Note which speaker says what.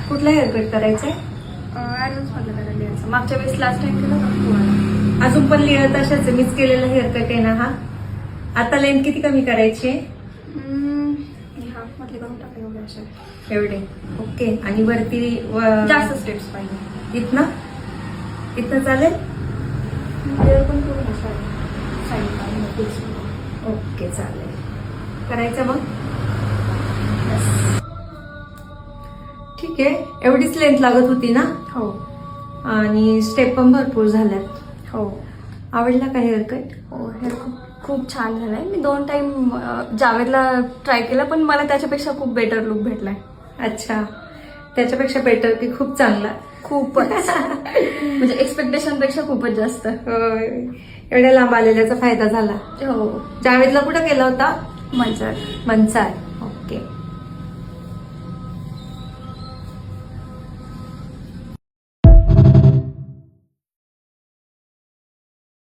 Speaker 1: कुठला हेअरकट करायचंय?
Speaker 2: ॲडव्हान्स मधलं करायला यायचं. मागच्या वेळेस लास्ट टाइम केलं होतं तुम्हाला.
Speaker 1: अजून पण लिहिलं तशाच आहे, मीच केलेला हेअरकट आहे ना हा. आता लेंथ किती कमी करायची आहे?
Speaker 2: हा मधले करून टाका एवढे असे.
Speaker 1: एवढे ओके. आणि वरती
Speaker 2: जास्त स्टेप्स पाहिजे.
Speaker 1: इथनं चालेल?
Speaker 2: हेअर पण करून साईड
Speaker 1: ओके चालेल. करायचं मग? ठीक आहे. एवढीच लेंथ लागत होती ना?
Speaker 2: हो
Speaker 1: आणि स्टेप पण भरपूर झाल्यात.
Speaker 2: हो
Speaker 1: आवडला का हेअरकट?
Speaker 2: हो. हेअर खूप छान झालाय. मी 2 टाइम जावेदला ट्राय केला, पण मला त्याच्यापेक्षा खूप बेटर लुक भेटलाय.
Speaker 1: अच्छा, त्याच्यापेक्षा बेटर की खूप चांगला?
Speaker 2: खूपच म्हणजे एक्सपेक्टेशन पेक्षा खूपच जास्त.
Speaker 1: होय. एवढ्या लांब आलेल्याचा फायदा झाला.
Speaker 2: हो.
Speaker 1: जावेदला कुठं केला होता?
Speaker 2: मजा.
Speaker 1: मनसार. ओके.